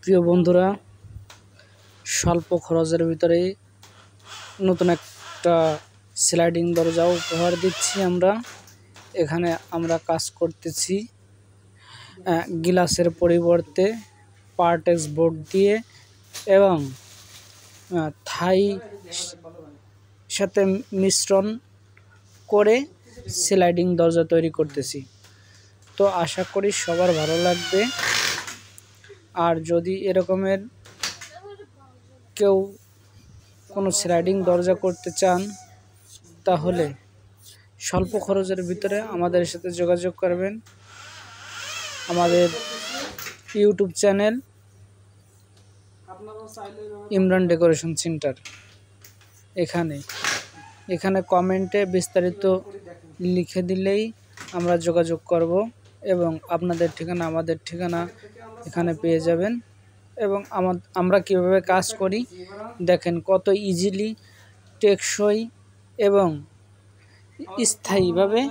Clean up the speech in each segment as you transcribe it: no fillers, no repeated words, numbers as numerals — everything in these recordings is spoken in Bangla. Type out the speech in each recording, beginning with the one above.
প্রিয় বন্ধুরা, স্বল্প খরচের ভিতরে নতুন একটা স্লাইডিং দরজা উপহার দিচ্ছি। এখানে আমরা কাজ করতেছি গ্লাসের পরিবর্তে পার্টেক্স বোর্ড দিয়ে এবং থাই সাথে মিশ্রণ করে স্লাইডিং দরজা তৈরি করতেছি। তো আশা করি সবার ভালো লাগবে। আর যদি এরকমের কেউ কোনো স্লাইডিং দরজা করতে চান তাহলে স্বল্প খরচের ভিতরে আমাদের সাথে যোগাযোগ করবেন। আমাদের YouTube channel Imran decoration centre, এখানে কমেন্টে বিস্তারিত লিখে দিলেই আমরা যোগাযোগ করব এবং আপনাদের ঠিকানা আমাদের ঠিকানা এখানে পেয়ে যাবেন। এবং আমরা কীভাবে কাজ করি দেখেন, কত ইজিলি, টেকসই এবং স্থায়ীভাবে,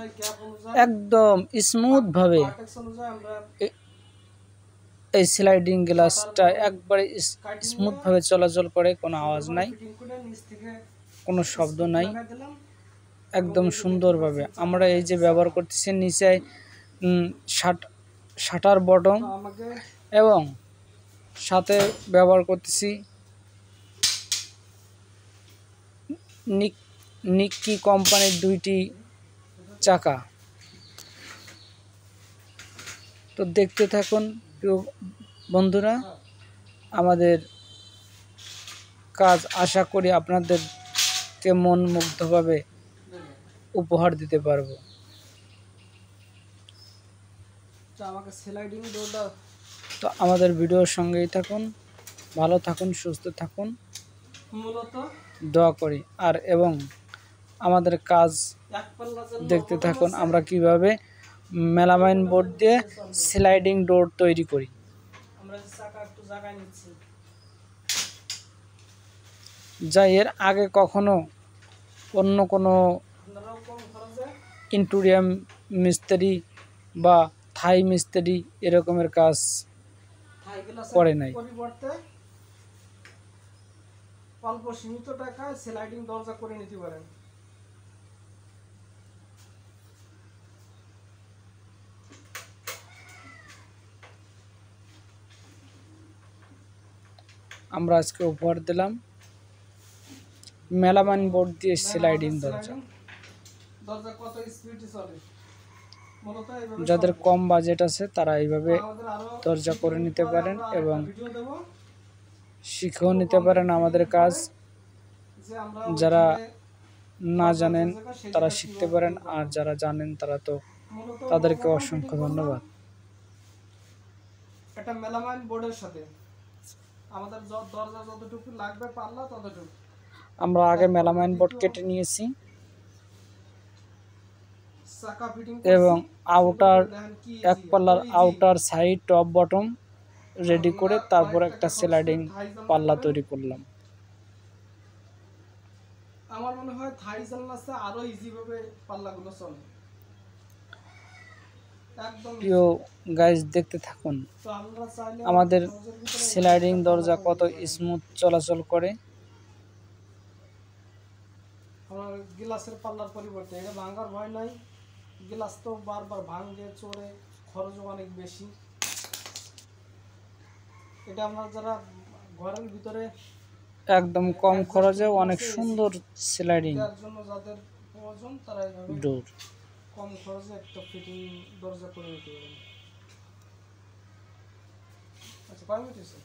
একদম স্মুথভাবে এই স্লাইডিং গ্লাসটা একবারে স্মুথভাবে চলাচল করে। কোনো আওয়াজ নাই, কোনো শব্দ নাই, একদম সুন্দরভাবে আমরা এই যে ব্যবহার করতেছি। নিচে শাটার বটম এবং সাথে ব্যবহার করতেছি নিক্কি কোম্পানির 2টি চাকা। তো দেখতে থাকুন প্রিয় বন্ধুরা আমাদের কাজ। আশা করি আপনাদেরকে মনমুগ্ধভাবে উপহার দিতে পারবো। তো আমাদের ভিডিওর সঙ্গেই থাকুন, ভালো থাকুন, সুস্থ থাকুন, দোয়া করি। আর এবং আমাদের কাজ দেখতে থাকুন, আমরা কিভাবে মেলামাইন বোর্ড দিয়ে স্লাইডিং ডোর তৈরি করি। যা এর আগে কখনো অন্য কোনো ইন্টেরিয়র মিস্ত্রি বা থাই মিস্ত্রি এরকমের কাজ করে নাই। অল্প সীমিত টাকায় স্লাইডিং দরজা করে নিতে পারেন। আমরা আজকে উপহার দিলাম মেলামাইন বোর্ড দিয়ে স্লাইডিং দরজা। কত স্পিডে চলে, যাদের কম বাজেট আছে তারা এইভাবে দরজা করে নিতে পারেন এবং শিখেও নিতে পারেন আমাদের কাজ। যারা না জানেন তারা শিখতে পারেন, আর যারা জানেন তারা তো তাদেরকে অসংখ্য ধন্যবাদ। এটা মেলামাইন বোর্ডের সাথে আমাদের দরজা যতটুকু লাগবে পাল্লা ততটুকু আমরা আগে মেলামাইন বোর্ড কেটে নিয়েছি এবং আউটার এক পাল্লার outer side top bottom ready করে তারপর একটা স্লাইডিং পাল্লা তৈরি করলাম। আমার মনে হয় থাই জানলাতে আরো ইজি ভাবে পাল্লাগুলো চলে। প্রিয় গাইস, দেখতে থাকুন আমাদের স্লাইডিং দরজা কত স্মুথ চলাচল করে। আমার গ্লাসের পাল্লার পরিবর্তে এটা ভাঙার ভয় নাই। গ্লাস তো বারবার ভাঙে চড়ে, খরচও অনেক বেশি। এটা আমরা যারা ঘরের ভিতরে একদম কম খরচে অনেক সুন্দর স্লাইডিং জন্য যাদের প্রয়োজন তারা এইভাবে ডোর কম খরচে একটা ফিটিং দরজা করে নিতে পারেন। আচ্ছা, কয় মিনিট হয়েছে?